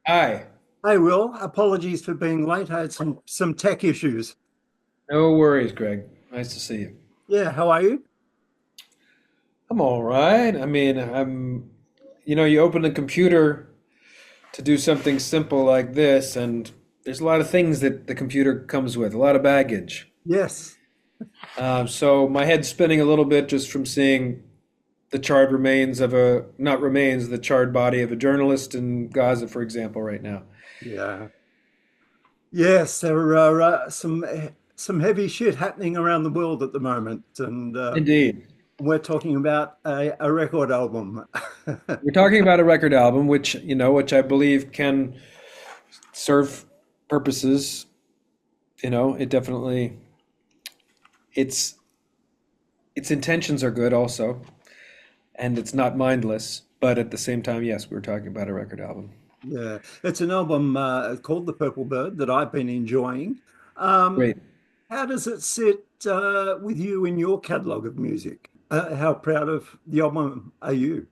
Hi. Hey Will, apologies for being late. I had some tech issues. No worries, Greg. Nice to see you. Yeah, how are you? I'm all right. you open the computer to do something simple like this, and there's a lot of things that the computer comes with, a lot of baggage. Yes. So my head's spinning a little bit just from seeing the charred remains of not remains, the charred body of a journalist in Gaza, for example, right now. Yeah. Yes, there are some heavy shit happening around the world at the moment, and Indeed. we're talking about a record album. We're talking about a record album, which I believe can serve purposes. It definitely its its intentions are good also, and it's not mindless. But at the same time, yes, we're talking about a record album. Yeah, it's an album called The Purple Bird that I've been enjoying. Um, Great. how does it sit with you in your catalog of music? How proud of the album are you?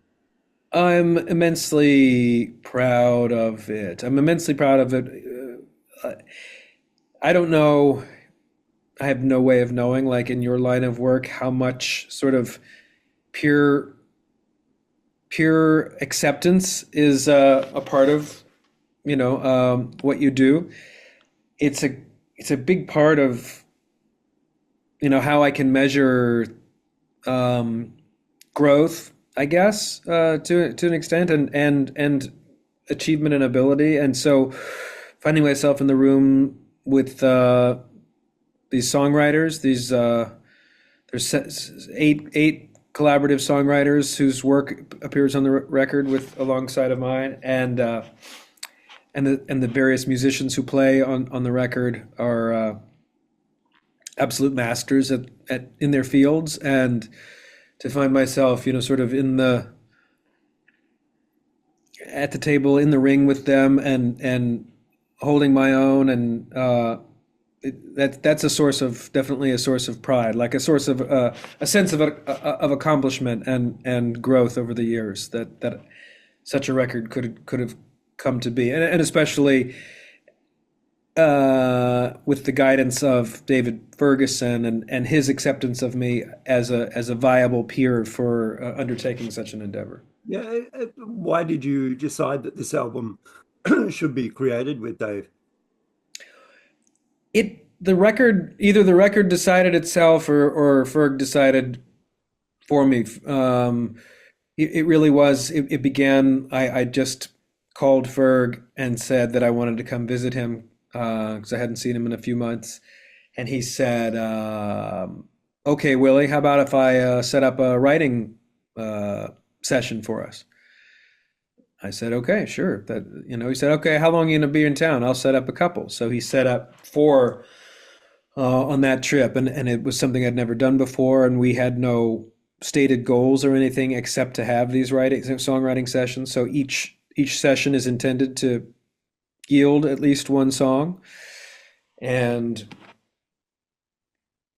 I'm immensely proud of it. I'm immensely proud of it. I don't know. I have no way of knowing, like in your line of work, how much sort of pure pure acceptance is a part of what you do. It's a it's a big part of how I can measure um, growth, I guess, to an extent, and achievement and ability. And so, finding myself in the room with these songwriters, there's eight collaborative songwriters whose work appears on the record with alongside of mine, and the various musicians who play on the record are absolute masters at in their fields, and to find myself, sort of in the at the table in the ring with them and holding my own, and that's a source of definitely a source of pride, like a source of a sense of accomplishment and growth over the years that such a record could have come to be, and especially with the guidance of David Ferguson and his acceptance of me as a viable peer for undertaking such an endeavor. Yeah, why did you decide that this album should be created with Dave? Either the record decided itself, or Ferg decided for me. It really was. It began. I just called Ferg and said that I wanted to come visit him because I hadn't seen him in a few months, and he said, "Okay, Willie, how about if I set up a writing uh, session for us?" I said, "Okay, sure." He said, "Okay, how long are you gonna be in town? I'll set up a couple." So he set up four on that trip, and it was something I'd never done before, and we had no stated goals or anything except to have these writing songwriting sessions. So each session is intended to yield at least one song, and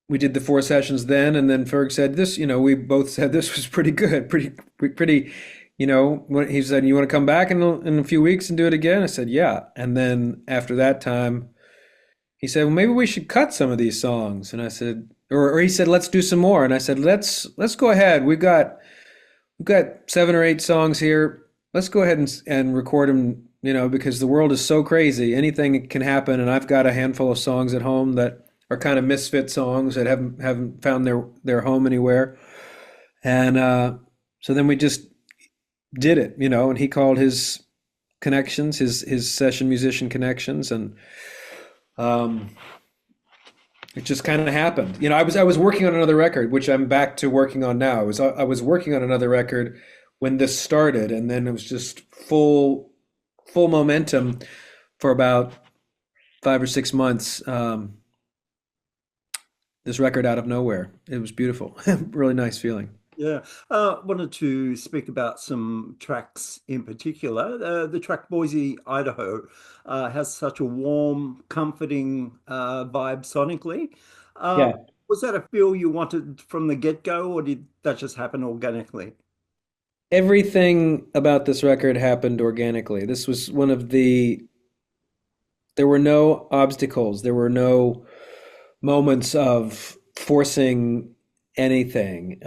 we did the four sessions then, and then Ferg said this. We both said this was pretty good, pretty. He said, "You want to come back in a few weeks and do it again?" I said, "Yeah." And then after that time, he said, "Well, maybe we should cut some of these songs." And I said, or he said, "Let's do some more." And I said, "Let's go ahead. We've got 7 or 8 songs here. Let's go ahead and record them. Because the world is so crazy, anything can happen. And I've got a handful of songs at home that are kind of misfit songs that haven't found their home anywhere." And so then we just did it, And he called his connections, his session musician connections, and um, it just kind of happened. I was working on another record, which I'm back to working on now. I was working on another record when this started, and then it was just full momentum for about 5 or 6 months. This record out of nowhere. It was beautiful. Really nice feeling. Yeah, wanted to speak about some tracks in particular. The track Boise, Idaho, has such a warm, comforting vibe sonically. Um, Yeah. was that a feel you wanted from the get-go, or did that just happen organically? everything about this record happened organically. This was one of there were no obstacles. There were no moments of forcing anything.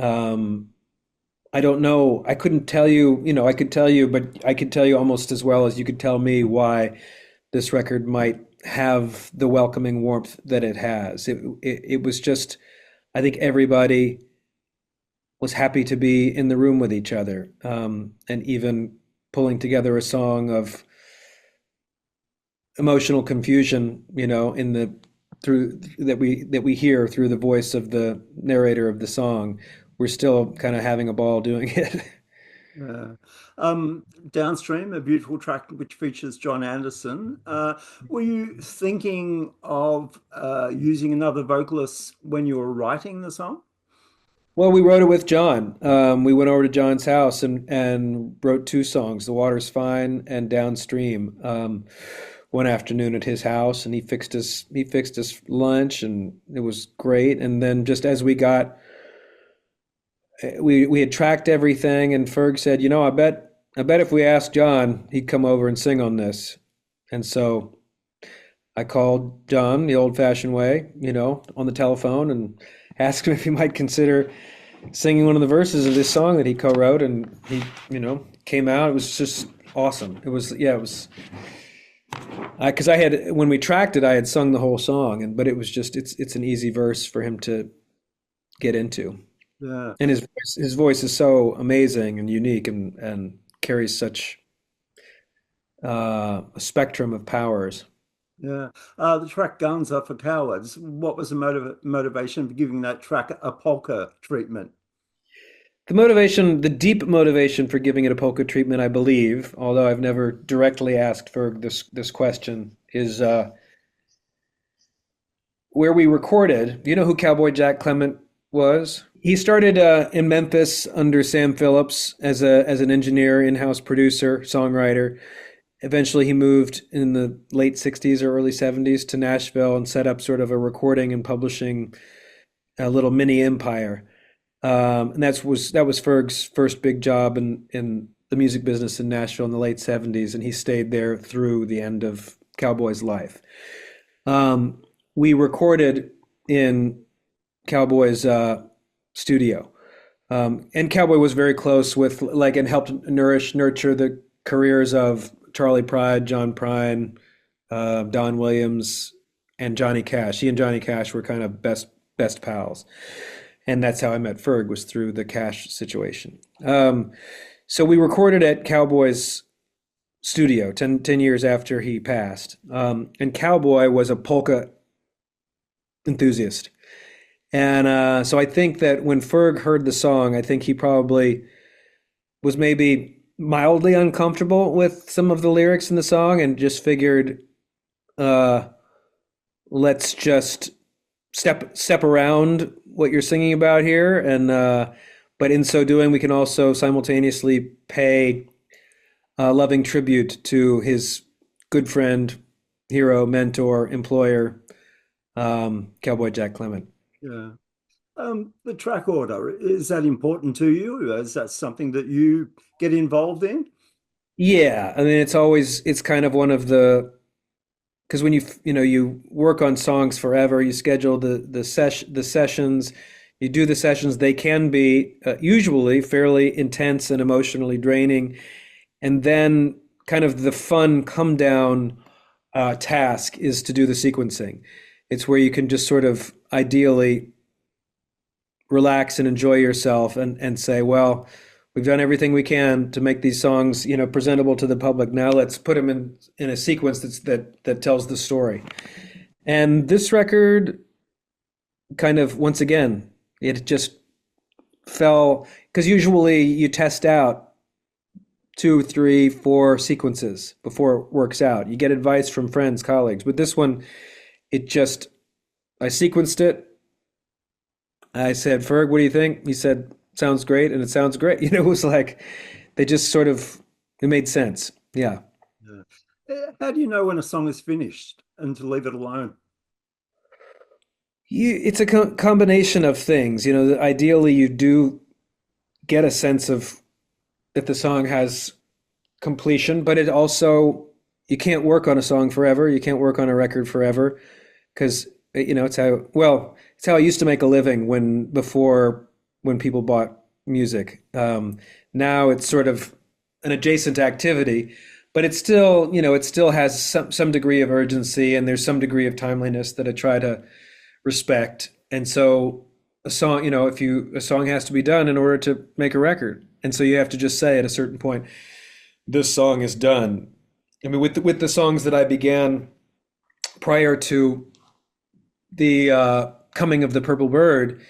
I don't know. I couldn't tell you, I could tell you, but I could tell you almost as well as you could tell me why this record might have the welcoming warmth that it has. It was just, I think everybody was happy to be in the room with each other, and even pulling together a song of emotional confusion, in the through that we hear through the voice of the narrator of the song. We're still kind of having a ball doing it. Yeah. Downstream, a beautiful track which features John Anderson. Were you thinking of using another vocalist when you were writing the song? Well, we wrote it with John. We went over to John's house and wrote two songs, "The Water's Fine" and "Downstream." One afternoon at his house, and he fixed us lunch, and it was great. And then just as we had tracked everything, and Ferg said, I bet if we asked John, he'd come over and sing on this. And so I called John the old-fashioned way, on the telephone, and asked him if he might consider singing one of the verses of this song that he co-wrote, and he, came out. It was just awesome. It was, yeah, it was, because I had when we tracked it, I had sung the whole song, but it was just it's an easy verse for him to get into, Yeah, and his voice is so amazing and unique, and carries such a spectrum of powers. yeah. The track "Guns Are for Cowards." What was the motivation for giving that track a polka treatment? The deep motivation for giving it a polka treatment, I believe, although I've never directly asked Ferg this question, is where we recorded. You know who Cowboy Jack Clement was? He started in Memphis under Sam Phillips as an engineer, in-house producer, songwriter. Eventually, he moved in the late '60s or early '70s to Nashville and set up sort of a recording and publishing a little mini empire. And that was Ferg's first big job in the music business in Nashville in the late '70s, and he stayed there through the end of Cowboy's life. We recorded in Cowboy's studio, and Cowboy was very close with and helped nurture the careers of Charlie Pride, John Prine, Don Williams, and Johnny Cash. He and Johnny Cash were kind of best pals, and that's how I met Ferg, was through the Cash situation. So we recorded at Cowboy's studio 10 years after he passed. And Cowboy was a polka enthusiast. And so I think that when Ferg heard the song, I think he probably was maybe mildly uncomfortable with some of the lyrics in the song, and just figured, uh, let's just step around what you're singing about here, and but in so doing, we can also simultaneously pay loving tribute to his good friend, hero, mentor, employer, Cowboy Jack Clement. Yeah. The track order, is that important to you? Is that something that you get involved in? Yeah, I mean, it's kind of one of the, because when you work on songs forever, you schedule the sessions, you do the sessions. They can be usually fairly intense and emotionally draining, and then kind of the fun come down task is to do the sequencing. It's where you can just sort of ideally relax and enjoy yourself, and say, well, we've done everything we can to make these songs, presentable to the public. Now let's put them in a sequence that tells the story. And this record kind of, once again, it just fell, because usually you test out two, three, four sequences before it works out. You get advice from friends, colleagues. But this one, it just, I sequenced it. I said, Ferg, what do you think? He said, sounds great, and it sounds great. It was like they just sort of, it made sense. Yeah. Yeah. How do you know when a song is finished and to leave it alone? It's a combination of things. Ideally, you do get a sense of that the song has completion, but it also, you can't work on a song forever. You can't work on a record forever because it's how, well, it's how I used to make a living when people bought music. Now it's sort of an adjacent activity, but it still has some degree of urgency, and there's some degree of timeliness that I try to respect. And so a song, if you a song has to be done in order to make a record, and so you have to just say at a certain point, this song is done. I mean, with the songs that I began prior to the coming of the Purple Bird,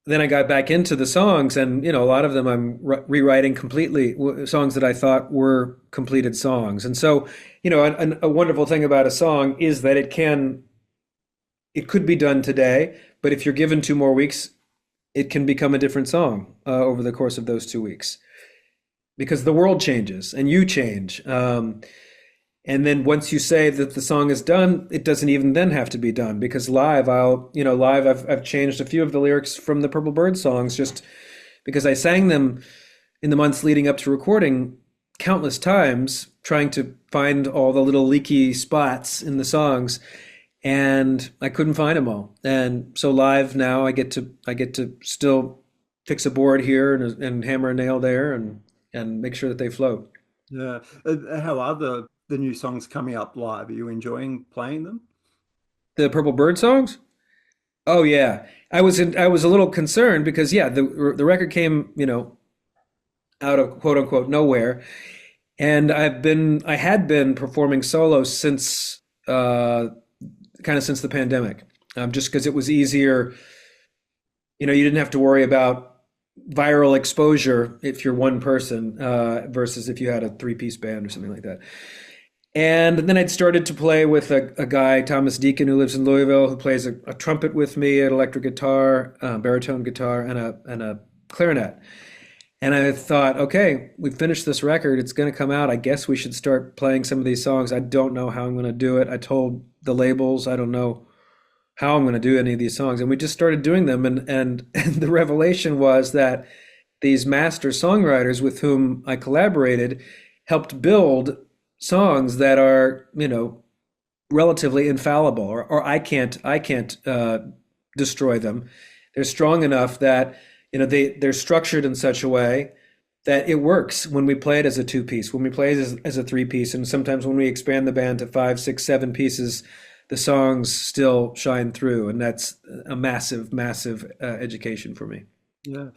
then I got back into the songs, and a lot of them I'm rewriting completely, songs that I thought were completed songs. And so, a wonderful thing about a song is that it could be done today, but if you're given 2 more weeks, it can become a different song over the course of those 2 weeks because the world changes and you change. And then once you say that the song is done, it doesn't even then have to be done because live I've changed a few of the lyrics from the Purple Bird songs just because I sang them in the months leading up to recording countless times, trying to find all the little leaky spots in the songs, and I couldn't find them all. And so live now, I get to still fix a board here and hammer a nail there and make sure that they float. Yeah. How are the new songs coming up live? Are you enjoying playing them? The Purple Bird songs? Oh yeah, I was a little concerned because yeah, the record came out of quote unquote nowhere, and I had been performing solo since kind of since the pandemic, just because it was easier. You didn't have to worry about viral exposure if you're one person versus if you had a three-piece band or something like that. And then I'd started to play with a guy, Thomas Deacon, who lives in Louisville, who plays a trumpet with me, an electric guitar, baritone guitar, and a clarinet. And I thought, okay, we finished this record. It's going to come out. I guess we should start playing some of these songs. I don't know how I'm going to do it. I told the labels, I don't know how I'm going to do any of these songs. And we just started doing them. And the revelation was that these master songwriters with whom I collaborated helped build songs that are, relatively infallible, or I can't destroy them. They're strong enough that they're structured in such a way that it works when we play it as a two piece, when we play it as a three piece, and sometimes when we expand the band to five, six, seven pieces, the songs still shine through, and that's a massive, massive education for me. Yeah.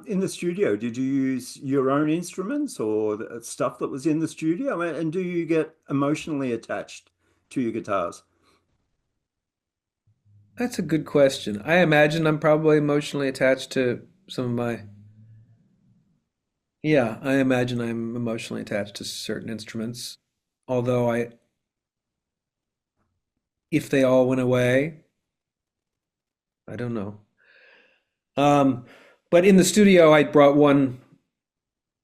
In the studio, did you use your own instruments or the stuff that was in the studio? And do you get emotionally attached to your guitars? That's a good question. I imagine I'm probably emotionally attached to some of my, yeah, I imagine I'm emotionally attached to certain instruments. Although if they all went away, I don't know. Um, but in the studio, I brought one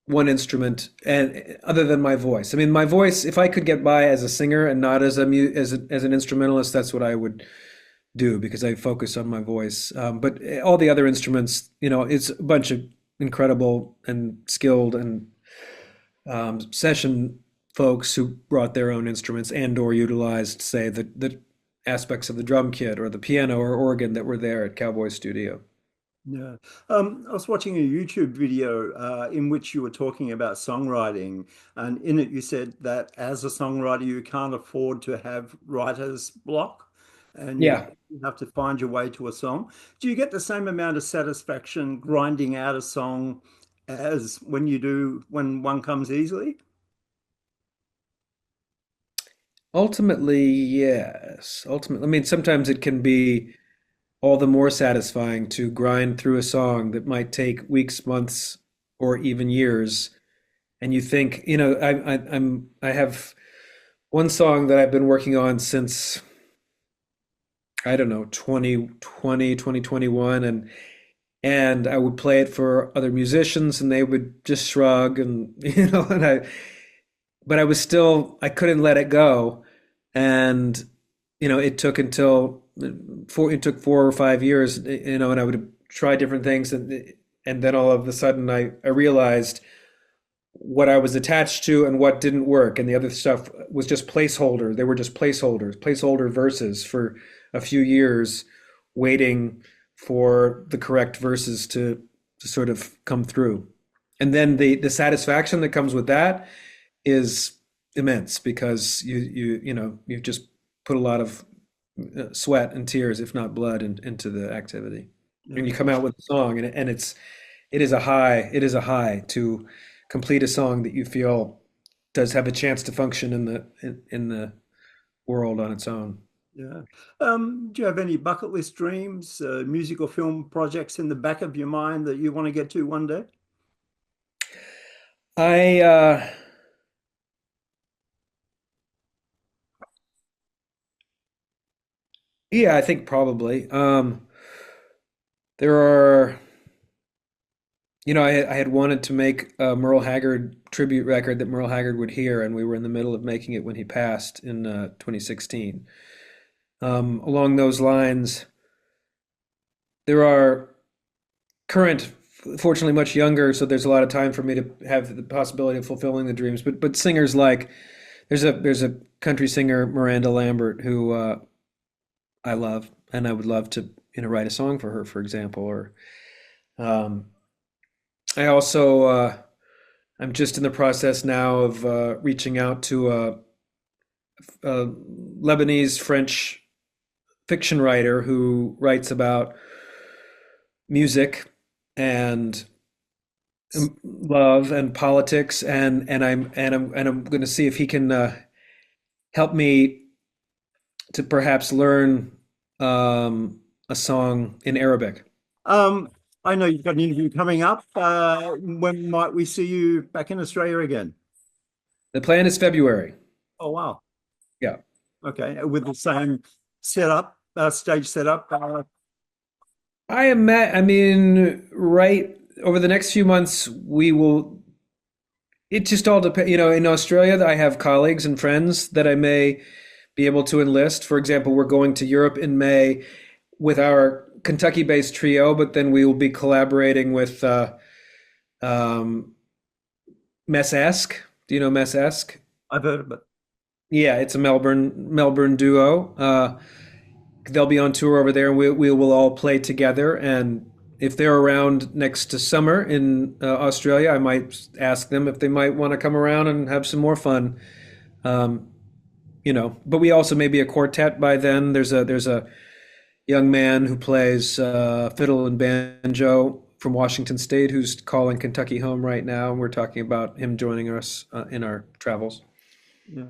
instrument, and other than my voice. I mean, my voice, if I could get by as a singer and not as an instrumentalist, that's what I would do because I focus on my voice. But all the other instruments, it's a bunch of incredible and skilled and session folks who brought their own instruments and or utilized, say, the aspects of the drum kit or the piano or organ that were there at Cowboy Studio. Yeah. I was watching a YouTube video in which you were talking about songwriting, and in it you said that as a songwriter, you can't afford to have writer's block, and Yeah. you have to find your way to a song. Do you get the same amount of satisfaction grinding out a song as when you do when one comes easily? Ultimately, yes. Ultimately, I mean, sometimes it can be all the more satisfying to grind through a song that might take weeks, months, or even years. And you think, I have one song that I've been working on since, I don't know, 2020, 2021, and I would play it for other musicians and they would just shrug and but I couldn't let it go. And it took until it took 4 or 5 years, and I would try different things, and then all of a sudden I realized, what I was attached to and what didn't work, and the other stuff was just placeholder. They were just placeholders, placeholder verses for a few years, waiting for the correct verses to sort of come through. And then the satisfaction that comes with that is immense because you've just put a lot of sweat and tears, if not blood, into the activity, and Yeah. you come out with a song, and it is a high. It is a high to complete a song that you feel does have a chance to function in the world on its own. Yeah. Do you have any bucket list dreams, music or film projects in the back of your mind that you want to get to one day? I Yeah, I think probably. There are, I had wanted to make a Merle Haggard tribute record that Merle Haggard would hear, and we were in the middle of making it when he passed in 2016. Along those lines, there are current, fortunately much younger, so there's a lot of time for me to have the possibility of fulfilling the dreams. But singers like there's a country singer Miranda Lambert who I love, and I would love to write a song for her, for example. Or um, I also I'm just in the process now of reaching out to a Lebanese French fiction writer who writes about music and love and politics, and I'm going to see if he can help me to perhaps learn a song in Arabic. Um, I know you've got an interview coming up. When might we see you back in Australia again? The plan is February. Oh, wow. Yeah. Okay. With the same setup, stage setup. I mean, right over the next few months, we will. It just all depends. In Australia, I have colleagues and friends that I may be able to enlist. For example, we're going to Europe in May with our Kentucky-based trio, but then we will be collaborating with um, Mess-esque. Do you know Mess-esque? I've heard of it. Yeah, it's a Melbourne duo. They'll be on tour over there, and we will all play together. And if they're around next to summer in Australia, I might ask them if they might want to come around and have some more fun. Um, but we also may be a quartet by then. There's a young man who plays fiddle and banjo from Washington State who's calling Kentucky home right now, and we're talking about him joining us in our travels. Yeah.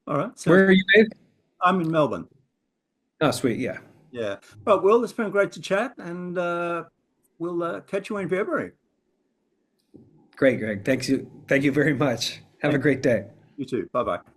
All right. Sounds. Where are you based? I'm in Melbourne. Oh, sweet, yeah. Yeah. But Will, it's been great to chat, and we'll catch you in February. Great, Greg. Thank you very much. Have a Thank great day. you too. Bye bye.